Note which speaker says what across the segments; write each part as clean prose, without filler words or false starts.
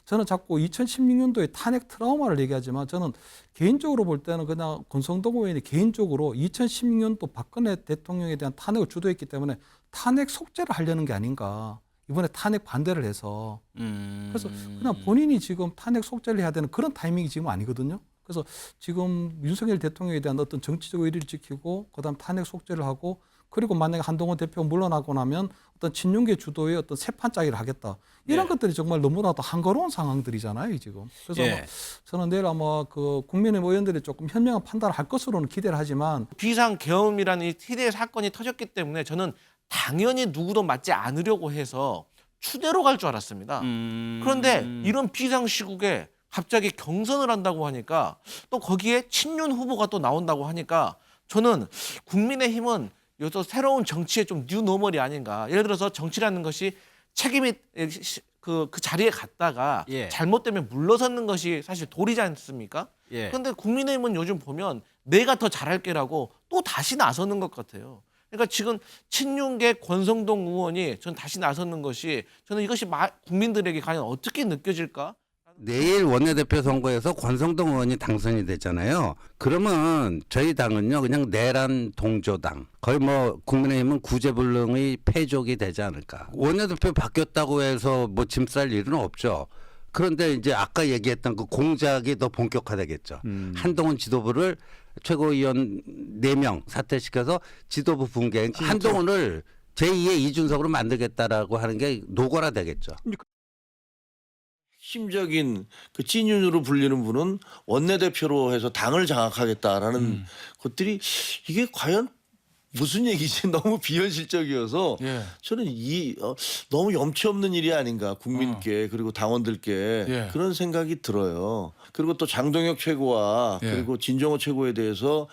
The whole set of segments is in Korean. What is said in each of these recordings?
Speaker 1: 저는 자꾸 2016년도에 탄핵 트라우마를 얘기하지만 저는 개인적으로 볼 때는 그냥 권성동 의원이 개인적으로 2016년도 박근혜 대통령에 대한 탄핵을 주도했기 때문에 탄핵 속죄를 하려는 게 아닌가. 이번에 탄핵 반대를 해서. 그래서 그냥 본인이 지금 탄핵 속죄를 해야 되는 그런 타이밍이 지금 아니거든요. 그래서 지금 윤석열 대통령에 대한 어떤 정치적 의리를 지키고 그다음 탄핵 속죄를 하고 그리고 만약에 한동훈 대표가 물러나고 나면 어떤 친윤계 주도의 어떤 새 판짜기를 하겠다. 이런
Speaker 2: 예.
Speaker 1: 것들이 정말 너무나도 한가로운 상황들이잖아요, 지금. 그래서
Speaker 2: 예.
Speaker 1: 아마 저는 내일 아마 그 국민의힘 의원들이 조금 현명한 판단을 할 것으로는 기대를 하지만
Speaker 2: 비상계엄이라는 이 희대의 사건이 터졌기 때문에 저는 당연히 누구도 맞지 않으려고 해서 추대로 갈 줄 알았습니다. 그런데 이런 비상시국에 갑자기 경선을 한다고 하니까 또 거기에 친윤 후보가 또 나온다고 하니까 저는 국민의힘은 여기서 새로운 정치의 좀 뉴노멀이 아닌가. 예를 들어서 정치라는 것이 책임이 그 자리에 갔다가
Speaker 3: 예.
Speaker 2: 잘못되면 물러서는 것이 사실 도리지 않습니까?
Speaker 3: 예.
Speaker 2: 그런데 국민의힘은 요즘 보면 내가 더 잘할게라고 또 다시 나서는 것 같아요. 그러니까 지금 친윤계 권성동 의원이 전 다시 나서는 것이 저는 이것이 국민들에게 과연 어떻게 느껴질까?
Speaker 4: 내일 원내대표 선거에서 권성동 의원이 당선이 됐잖아요. 그러면 저희 당은요 그냥 내란 동조당 거의 뭐 국민의힘은 구제불능의 패족이 되지 않을까. 원내대표 바뀌었다고 해서 뭐 짐 쌀 일은 없죠. 그런데 이제 아까 얘기했던 그 공작이 더 본격화되겠죠. 한동훈 지도부를 최고위원 4명 사퇴시켜서 지도부 붕괴. 한동훈을 제2의 이준석으로 만들겠다라고 하는 게 노골화되겠죠.
Speaker 5: 핵심적인 그 찐윤으로 불리는 분은 원내대표로 해서 당을 장악하겠다라는 것들이 이게 과연 무슨 얘기지? 너무 비현실적이어서
Speaker 6: 예.
Speaker 5: 저는 너무 염치 없는 일이 아닌가 국민께 그리고 당원들께
Speaker 6: 예.
Speaker 5: 그런 생각이 들어요. 그리고 또 장동혁 최고와
Speaker 6: 예.
Speaker 5: 그리고 진정호 최고에 대해서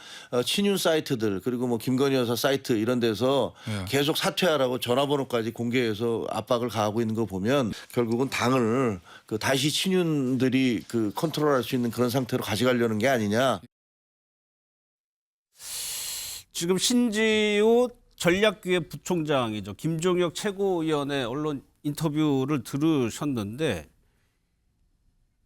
Speaker 5: 친윤 사이트들 그리고 뭐 김건희 여사 사이트 이런 데서
Speaker 6: 예.
Speaker 5: 계속 사퇴하라고 전화번호까지 공개해서 압박을 가하고 있는 거 보면 결국은 당을 그 다시 친윤들이 그 컨트롤할 수 있는 그런 상태로 가져가려는 게 아니냐.
Speaker 3: 지금 신지호 전략기획 부총장이죠. 김종혁 최고위원의 언론 인터뷰를 들으셨는데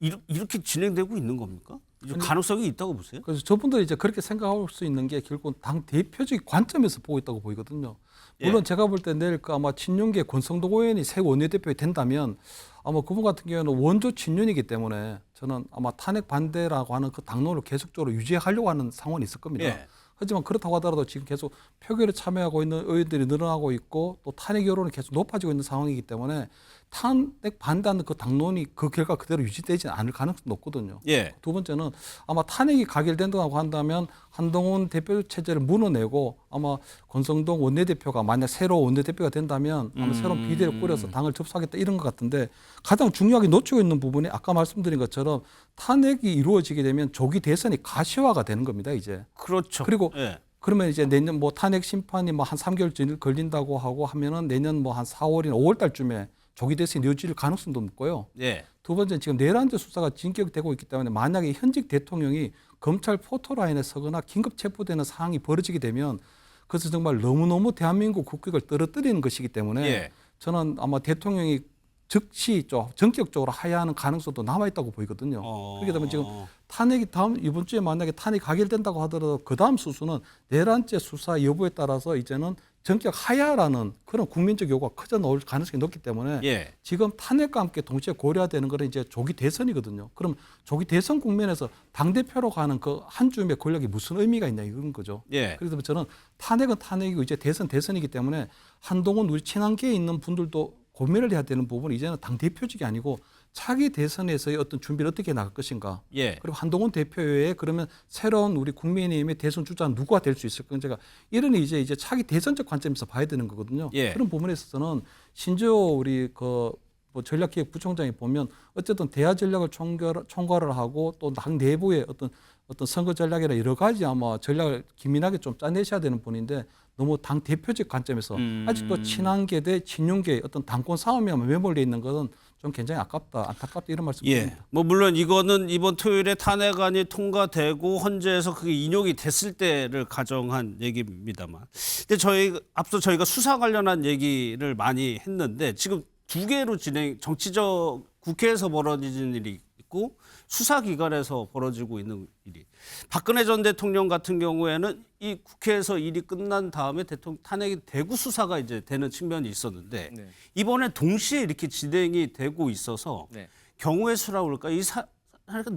Speaker 3: 이렇게 진행되고 있는 겁니까? 가능성이 있다고 보세요?
Speaker 1: 그래서 저분들이 이제 그렇게 생각할 수 있는 게 결국 당 대표적 관점에서 보고 있다고 보이거든요. 물론
Speaker 3: 예.
Speaker 1: 제가 볼 때 내일 그 아마 친윤계 권성동 의원이 새 원내대표가 된다면 아마 그분 같은 경우에는 원조 친윤이기 때문에 저는 아마 탄핵 반대라고 하는 그 당론을 계속적으로 유지하려고 하는 상황이 있을 겁니다.
Speaker 3: 예.
Speaker 1: 하지만 그렇다고 하더라도 지금 계속 표결에 참여하고 있는 의원들이 늘어나고 있고 또 탄핵 여론이 계속 높아지고 있는 상황이기 때문에 탄핵 반대하는 그 당론이 그 결과 그대로 유지되지 않을 가능성이 높거든요.
Speaker 3: 예.
Speaker 1: 두 번째는 아마 탄핵이 가결된다고 한다면 한동훈 대표 체제를 무너내고 아마 권성동 원내대표가 만약 새로 원내대표가 된다면 아마 새로운 비대를 꾸려서 당을 접수하겠다 이런 것 같은데 가장 중요하게 놓치고 있는 부분이 아까 말씀드린 것처럼 탄핵이 이루어지게 되면 조기 대선이 가시화가 되는 겁니다, 이제.
Speaker 3: 그렇죠.
Speaker 1: 그리고
Speaker 3: 예.
Speaker 1: 그러면 이제 내년 뭐 탄핵 심판이 뭐 한 3개월 걸린다고 하고 하면은 내년 뭐 한 4월이나 5월 달쯤에 조기 대선이 이어질 가능성도 높고요.
Speaker 3: 예.
Speaker 1: 두 번째는 지금 내란죄 수사가 진격되고 있기 때문에 만약에 현직 대통령이 검찰 포토라인에 서거나 긴급 체포되는 상황이 벌어지게 되면 그것은 정말 너무너무 대한민국 국격을 떨어뜨리는 것이기 때문에
Speaker 3: 예.
Speaker 1: 저는 아마 대통령이 즉시 전격적으로 하야하는 가능성도 남아있다고 보이거든요. 그렇게 되면 지금 탄핵이 이번 주에 만약에 탄핵이 가결된다고 하더라도 그 다음 수순은 내란죄 수사 여부에 따라서 이제는 전격 하야라는 그런 국민적 요구가 커져 나올 가능성이 높기 때문에
Speaker 3: 예.
Speaker 1: 지금 탄핵과 함께 동시에 고려되는 것은 이제 조기 대선이거든요. 그럼 조기 대선 국면에서 당대표로 가는 그 한 줌의 권력이 무슨 의미가 있냐 이런 거죠.
Speaker 3: 예.
Speaker 1: 그래서 저는 탄핵은 탄핵이고 이제 대선이기 때문에 한동훈 우리 친한계에 있는 분들도 고민을 해야 되는 부분은 이제는 당 대표직이 아니고 차기 대선에서의 어떤 준비를 어떻게 나갈 것인가.
Speaker 3: 예.
Speaker 1: 그리고 한동훈 대표 외에 그러면 새로운 우리 국민의힘의 대선 주자는 누가 될 수 있을 건지가 이런 이제 차기 대선적 관점에서 봐야 되는 거거든요.
Speaker 3: 예.
Speaker 1: 그런 부분에 있어서는 심지어 우리 그 뭐 전략기획 부총장이 보면 어쨌든 대화 전략을 총괄을 하고 또 당 내부의 어떤 선거 전략이나 여러 가지 아마 전략을 기민하게 좀 짜내셔야 되는 분인데 너무 당 대표적 관점에서 아직도 친한계 대 친윤계의 어떤 당권 싸움에 매몰려 있는 것은 좀 굉장히 안타깝다 이런 말씀드립니다.
Speaker 3: 예. 뭐 물론 이거는 이번 토요일에 탄핵안이 통과되고 헌재에서 그게 인용이 됐을 때를 가정한 얘기입니다만. 근데 앞서 저희가 수사 관련한 얘기를 많이 했는데 지금 두 개로 정치적 국회에서 벌어지는 일이 있고 수사기관에서 벌어지고 있는 일이. 박근혜 전 대통령 같은 경우에는 이 국회에서 일이 끝난 다음에 대통령 탄핵이 되고 수사가 이제 되는 측면이 있었는데
Speaker 2: 네.
Speaker 3: 이번에 동시에 이렇게 진행이 되고 있어서
Speaker 2: 네.
Speaker 3: 경우의 수라고 그럴까 이 사례가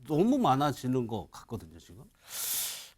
Speaker 3: 너무 많아지는 것 같거든요 지금.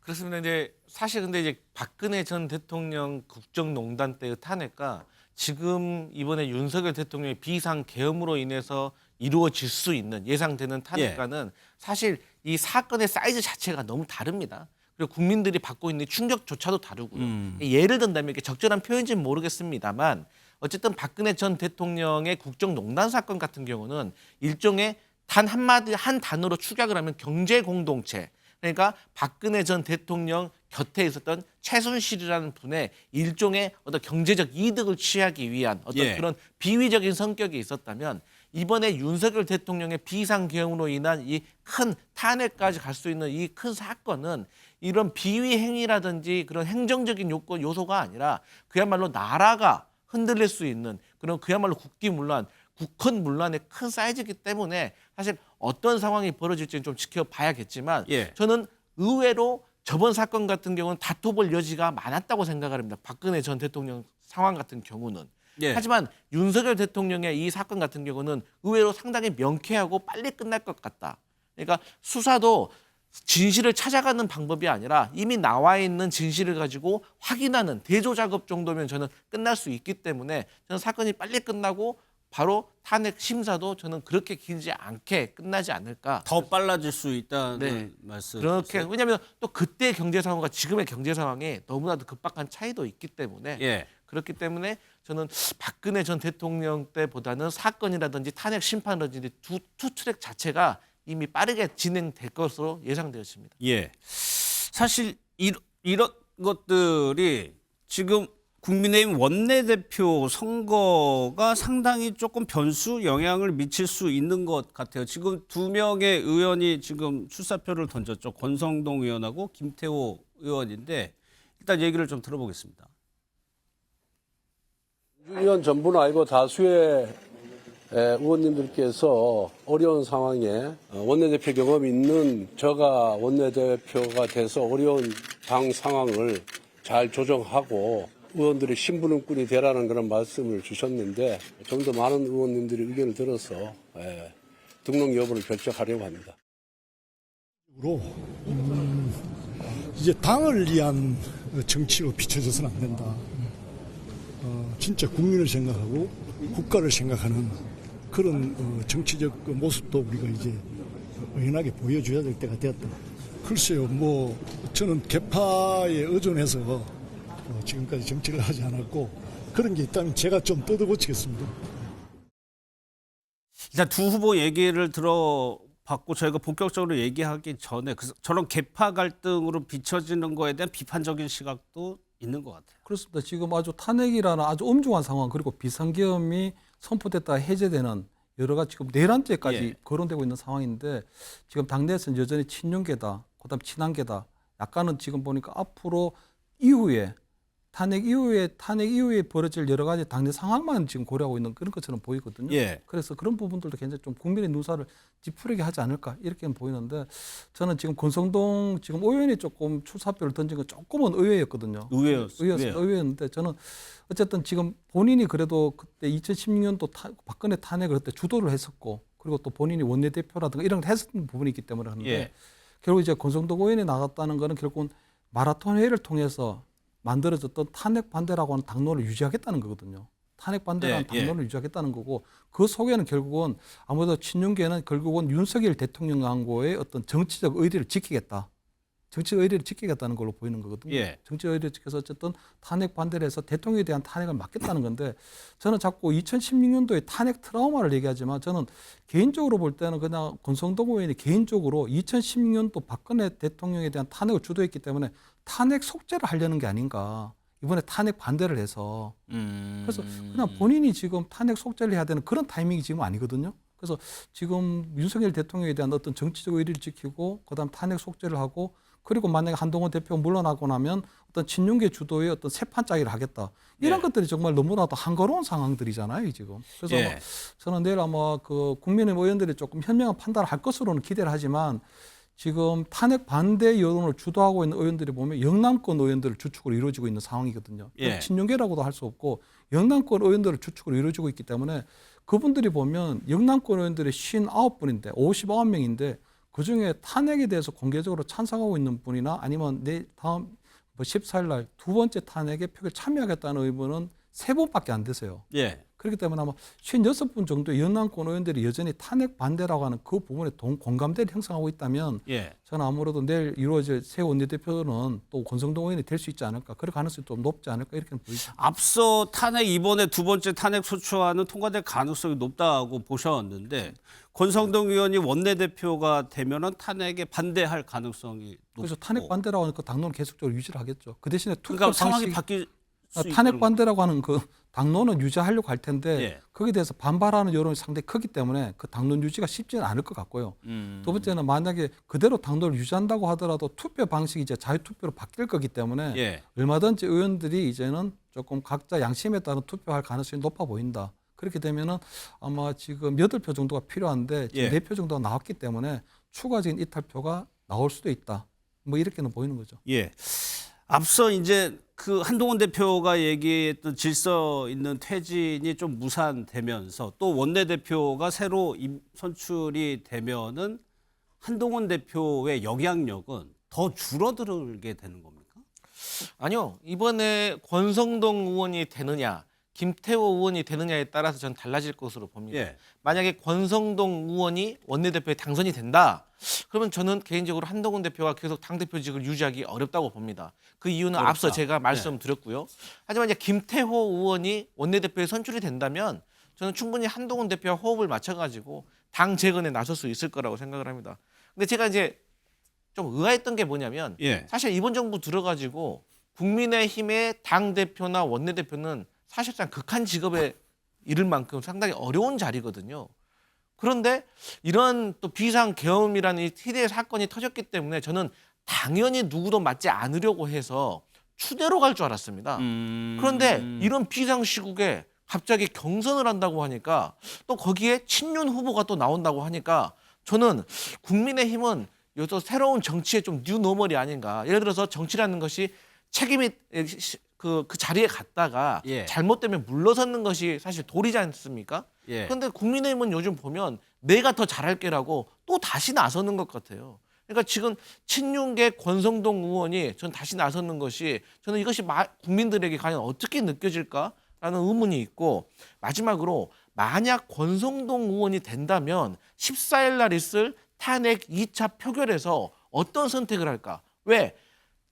Speaker 2: 그렇습니다. 이제 사실 근데 이제 박근혜 전 대통령 국정농단 때의 탄핵과 지금 이번에 윤석열 대통령의 비상 계엄으로 인해서 이루어질 수 있는 예상되는 탄핵과는 사실 이 사건의 사이즈 자체가 너무 다릅니다. 그리고 국민들이 받고 있는 충격조차도 다르고요. 예를 든다면 이게 적절한 표현인지는 모르겠습니다만 어쨌든 박근혜 전 대통령의 국정농단 사건 같은 경우는 일종의 단 한마디 한 단어로 축약을 하면 경제 공동체. 그러니까 박근혜 전 대통령 곁에 있었던 최순실이라는 분의 일종의 어떤 경제적 이득을 취하기 위한 어떤 그런 비위적인 성격이 있었다면 이번에 윤석열 대통령의 비상계엄으로 인한 이 큰 탄핵까지 갈 수 있는 이 큰 사건은 이런 비위 행위라든지 그런 행정적인 요소가 아니라 그야말로 나라가 흔들릴 수 있는 그런 그야말로 국기문란, 국헌문란의 큰 사이즈이기 때문에 사실 어떤 상황이 벌어질지는 좀 지켜봐야겠지만 저는 의외로 저번 사건 같은 경우는 다퉈볼 여지가 많았다고 생각을 합니다. 박근혜 전 대통령 상황 같은 경우는. 하지만 윤석열 대통령의 이 사건 같은 경우는 의외로 상당히 명쾌하고 빨리 끝날 것 같다. 그러니까 수사도 진실을 찾아가는 방법이 아니라 이미 나와 있는 진실을 가지고 확인하는 대조 작업 정도면 저는 끝날 수 있기 때문에 저는 사건이 빨리 끝나고 바로 탄핵 심사도 저는 그렇게 길지 않게 끝나지 않을까.
Speaker 3: 더 빨라질 수 있다는 말씀.
Speaker 2: 그렇게 왜냐하면 또 그때 경제 상황과 지금의 경제 상황이 너무나도 급박한 차이도 있기 때문에 그렇기 때문에 저는 박근혜 전 대통령 때보다는 사건이라든지 탄핵 심판이라든지 투 트랙 자체가 이미 빠르게 진행될 것으로 예상되었습니다.
Speaker 3: 사실 이런 것들이 지금 국민의힘 원내대표 선거가 상당히 조금 변수 영향을 미칠 수 있는 것 같아요. 지금 두 명의 의원이 지금 출사표를 던졌죠. 권성동 의원하고 김태호 의원인데 일단 얘기를 좀 들어보겠습니다.
Speaker 6: 6년 전부는 아니고 다수의 의원님들께서 어려운 상황에 원내대표 경험이 있는 저가 원내대표가 돼서 어려운 당 상황을 잘 조정하고 의원들의 신부름꾼이 되라는 그런 말씀을 주셨는데 좀 더 많은 의원님들의 의견을 들어서 등록 여부를 결정하려고 합니다.
Speaker 7: 이제 당을 위한 정치로 비춰져서는 안 된다. 진짜 국민을 생각하고 국가를 생각하는 그런 정치적 모습도 우리가 이제 의연하게 보여줘야 될 때가 되었다. 글쎄요, 저는 계파에 의존해서 지금까지 정치를 하지 않았고 그런 게 있다면 제가 좀 뜯어고치겠습니다.
Speaker 3: 일단 두 후보 얘기를 들어봤고 저희가 본격적으로 얘기하기 전에 저런 계파 갈등으로 비춰지는 거에 대한 비판적인 시각도 있는 것 같아요.
Speaker 1: 그렇습니다. 지금 아주 탄핵이라는 아주 엄중한 상황 그리고 비상계엄이 선포됐다 해제되는 여러 가지 지금 내란죄까지 거론되고 있는 상황인데 지금 당내에서는 여전히 친윤계다, 그다음 친한계다. 약간은 지금 보니까 앞으로 이후에 탄핵 이후에 벌어질 여러 가지 당내 상황만 지금 고려하고 있는 그런 것처럼 보이거든요. 그래서 그런 부분들도 굉장히 좀 국민의 눈살을 찌푸리게 하지 않을까 이렇게는 보이는데 저는 지금 권성동 지금 의원이 조금 출사표를 던진 건 조금은 의외였거든요. 의외였는데 저는 어쨌든 지금 본인이 그래도 그때 2016년도 박근혜 탄핵을 그때 주도를 했었고 그리고 또 본인이 원내대표라든가 이런 걸 했었던 부분이 있기 때문에 하는데 결국 이제 권성동 의원이 나갔다는 거는 결국은 마라톤 회의를 통해서 만들어졌던 탄핵 반대라고 하는 당론을 유지하겠다는 거거든요. 탄핵 반대라는 당론을 유지하겠다는 거고 그 속에는 결국은 아무래도 친윤계는 결국은 윤석열 대통령하고의 어떤 정치적 의리를 지키겠다. 정치적 의리를 지키겠다는 걸로 보이는 거거든요. 정치적 의리를 지켜서 어쨌든 탄핵 반대를 해서 대통령에 대한 탄핵을 막겠다는 건데 저는 자꾸 2016년도에 탄핵 트라우마를 얘기하지만 저는 개인적으로 볼 때는 그냥 권성동 의원이 개인적으로 2016년도 박근혜 대통령에 대한 탄핵을 주도했기 때문에 탄핵 속죄를 하려는 게 아닌가. 이번에 탄핵 반대를 해서. 그래서 그냥 본인이 지금 탄핵 속죄를 해야 되는 그런 타이밍이 지금 아니거든요. 그래서 지금 윤석열 대통령에 대한 어떤 정치적 의리를 지키고 그다음 탄핵 속죄를 하고 그리고 만약에 한동훈 대표가 물러나고 나면 어떤 친윤계 주도의 어떤 새 판짜기를 하겠다. 이런 것들이 정말 너무나도 한거로운 상황들이잖아요, 지금. 그래서
Speaker 3: 예.
Speaker 1: 저는 내일 아마 그 국민의힘 의원들이 조금 현명한 판단을 할 것으로는 기대를 하지만 지금 탄핵 반대 여론을 주도하고 있는 의원들이 보면 영남권 의원들을 주축으로 이루어지고 있는 상황이거든요.
Speaker 3: 예.
Speaker 1: 친윤계라고도 할 수 없고 영남권 의원들을 주축으로 이루어지고 있기 때문에 그분들이 보면 영남권 의원들이 59분인데 59명인데 그중에 탄핵에 대해서 공개적으로 찬성하고 있는 분이나 아니면 내 다음 14일 날 두 번째 탄핵에 표결 참여하겠다는 의원은 3분밖에 안 되세요.
Speaker 3: 예.
Speaker 1: 그렇기 때문에 아마 56분 정도의 영남권 의원들이 여전히 탄핵 반대라고 하는 그 부분에 공감대를 형성하고 있다면
Speaker 3: 예.
Speaker 1: 저는 아무래도 내일 이루어질 새 원내대표는 또 권성동 의원이 될 수 있지 않을까, 그럴 가능성이 좀 높지 않을까 이렇게 보이죠.
Speaker 3: 앞서 탄핵 이번에 두 번째 탄핵 소추안은 통과될 가능성이 높다고 보셨는데 권성동 의원이 원내대표가 되면은 탄핵에 반대할 가능성이 높고.
Speaker 1: 그래서 탄핵 반대라고 하는 그 당론을 계속적으로 유지를 하겠죠. 그 대신에 투표
Speaker 3: 그러니까 상황이
Speaker 1: 방식,
Speaker 3: 바뀔 수
Speaker 1: 탄핵
Speaker 3: 있다는
Speaker 1: 반대라고 하는 그 당론은 유지하려고 할 텐데
Speaker 3: 예.
Speaker 1: 거기에 대해서 반발하는 여론이 상당히 크기 때문에 그 당론 유지가 쉽지는 않을 것 같고요. 두 번째는 만약에 그대로 당론을 유지한다고 하더라도 투표 방식이 이제 자유투표로 바뀔 거기 때문에
Speaker 3: 예.
Speaker 1: 얼마든지 의원들이 이제는 조금 각자 양심에 따른 투표할 가능성이 높아 보인다. 그렇게 되면은 아마 지금 8표 정도가 필요한데 지금
Speaker 3: 예.
Speaker 1: 4표 정도가 나왔기 때문에 추가적인 이탈표가 나올 수도 있다. 뭐 이렇게는 보이는 거죠.
Speaker 3: 예. 앞서 이제 그 한동훈 대표가 얘기했던 질서 있는 퇴진이 좀 무산되면서 또 원내대표가 새로 선출이 되면은 한동훈 대표의 영향력은 더 줄어들게 되는 겁니까?
Speaker 2: 아니요. 이번에 권성동 의원이 되느냐, 김태호 의원이 되느냐에 따라서 전 달라질 것으로 봅니다.
Speaker 3: 예.
Speaker 2: 만약에 권성동 의원이 원내대표에 당선이 된다. 그러면 저는 개인적으로 한동훈 대표가 계속 당대표직을 유지하기 어렵다고 봅니다. 그 이유는
Speaker 3: 어렵다.
Speaker 2: 앞서 제가 말씀드렸고요. 하지만 이제 김태호 의원이 원내대표에 선출이 된다면 저는 충분히 한동훈 대표와 호흡을 맞춰가지고 당 재건에 나설 수 있을 거라고 생각을 합니다. 근데 제가 이제 좀 의아했던 게 뭐냐면
Speaker 3: 예.
Speaker 2: 사실 이번 정부 들어가지고 국민의힘의 당대표나 원내대표는 사실상 극한 직업에 이를 만큼 상당히 어려운 자리거든요. 그런데 이런 또 비상 계엄이라는 이 TD의 사건이 터졌기 때문에 저는 당연히 누구도 맡지 않으려고 해서 추대로 갈 줄 알았습니다. 그런데 이런 비상 시국에 갑자기 경선을 한다고 하니까 또 거기에 친윤 후보가 또 나온다고 하니까 저는 국민의힘은 요새 새로운 정치의 좀 뉴노멀이 아닌가. 예를 들어서 정치라는 것이 책임이 그 자리에 갔다가
Speaker 3: 예.
Speaker 2: 잘못되면 물러서는 것이 사실 도리지 않습니까?
Speaker 3: 예.
Speaker 2: 그런데 국민의힘은 요즘 보면 내가 더 잘할게라고 또 다시 나서는 것 같아요. 그러니까 지금 친윤계 권성동 의원이 전 다시 나서는 것이 저는 이것이 국민들에게 과연 어떻게 느껴질까라는 의문이 있고 마지막으로 만약 권성동 의원이 된다면 14일 날 있을 탄핵 2차 표결에서 어떤 선택을 할까? 왜?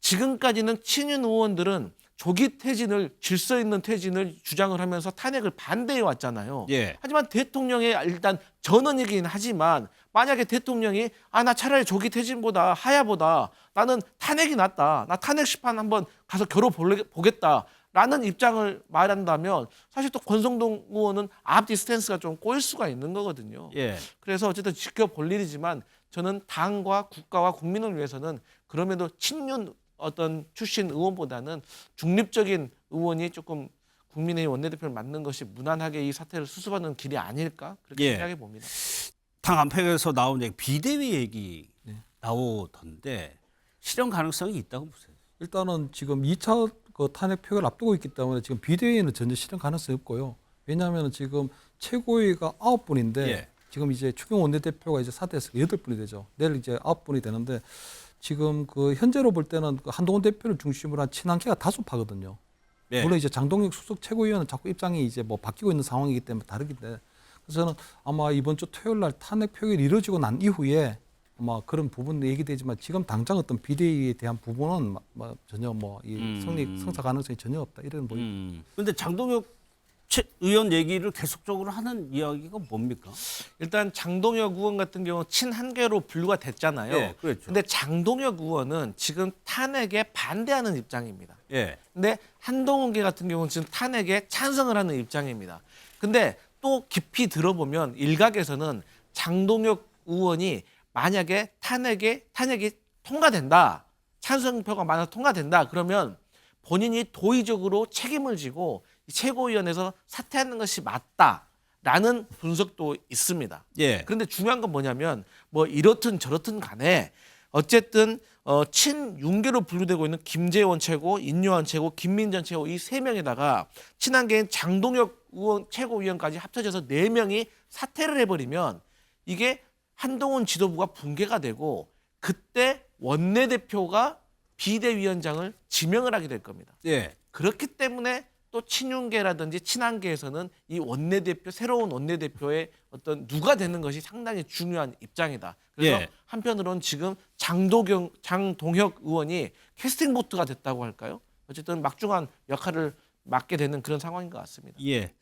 Speaker 2: 지금까지는 친윤 의원들은 조기 퇴진을 질서 있는 퇴진을 주장을 하면서 탄핵을 반대해 왔잖아요.
Speaker 3: 예.
Speaker 2: 하지만 대통령의 일단 전언이긴 하지만 만약에 대통령이 나 차라리 조기 퇴진보다 하야보다 나는 탄핵이 낫다. 나 탄핵 심판 한번 가서 겨뤄보겠다라는 입장을 말한다면 사실 또 권성동 의원은 앞뒤 스탠스가 좀 꼬일 수가 있는 거거든요.
Speaker 3: 예.
Speaker 2: 그래서 어쨌든 지켜볼 일이지만 저는 당과 국가와 국민을 위해서는 그럼에도 친윤 어떤 출신 의원보다는 중립적인 의원이 조금 국민의힘 원내대표를 맡는 것이 무난하게 이 사태를 수습하는 길이 아닐까 그렇게
Speaker 3: 예.
Speaker 2: 생각해 봅니다.
Speaker 3: 당 안팎에서 나온 얘기, 비대위 얘기
Speaker 1: 네.
Speaker 3: 나오던데 실현 가능성이 있다고 보세요?
Speaker 1: 일단은 지금 2차 그 탄핵 표결을 앞두고 있기 때문에 지금 비대위는 전혀 실현 가능성이 없고요. 왜냐하면 지금 최고위가 9분인데
Speaker 3: 예.
Speaker 1: 지금 이제 추경 원내대표가 이제 사퇴해서 8분이 되죠. 내일 이제 9분이 되는데 지금 그 현재로 볼 때는 그 한동훈 대표를 중심으로 한 친한계가 다수파거든요.
Speaker 3: 네.
Speaker 1: 물론 이제 장동혁 수석 최고위원은 자꾸 입장이 이제 뭐 바뀌고 있는 상황이기 때문에 다르긴데 그래서 저는 아마 이번 주 토요일 날 탄핵 표결이 이루어지고 난 이후에 아마 그런 부분도 얘기되지만 지금 당장 어떤 비대위에 대한 부분은 전혀 성사 가능성이 전혀 없다 이런 보입니다.
Speaker 3: 그런데 장동혁 의원 얘기를 계속적으로 하는 이야기가 뭡니까?
Speaker 2: 일단 장동혁 의원 같은 경우 친한계로 분류가 됐잖아요.
Speaker 3: 예, 그렇죠.
Speaker 2: 근데 장동혁 의원은 지금 탄핵에 반대하는 입장입니다.
Speaker 3: 예.
Speaker 2: 근데 한동훈계 같은 경우는 지금 탄핵에 찬성을 하는 입장입니다. 근데 또 깊이 들어보면 일각에서는 장동혁 의원이 만약에 탄핵이 통과된다. 찬성표가 많아서 통과된다. 그러면 본인이 도의적으로 책임을 지고 이 최고위원회에서 사퇴하는 것이 맞다라는 분석도 있습니다.
Speaker 3: 예.
Speaker 2: 그런데 중요한 건 뭐냐면 뭐 이렇든 저렇든 간에 어쨌든 친윤계로 분류되고 있는 김재원 최고, 인요한 최고, 김민전 최고 이 세 명에다가 친한계인 장동혁 의원 최고위원까지 합쳐져서 4명이 사퇴를 해버리면 이게 한동훈 지도부가 붕괴가 되고 그때 원내대표가 비대위원장을 지명을 하게 될 겁니다.
Speaker 3: 예. 그렇기
Speaker 2: 그렇기 때문에 또 친윤계라든지 친한계에서는 이 원내대표 새로운 원내대표의 어떤 누가 되는 것이 상당히 중요한 입장이다. 그래서
Speaker 3: 예.
Speaker 2: 한편으로는 지금 장동혁 의원이 캐스팅 보트가 됐다고 할까요? 어쨌든 막중한 역할을 맡게 되는 그런 상황인 것 같습니다.
Speaker 3: 예.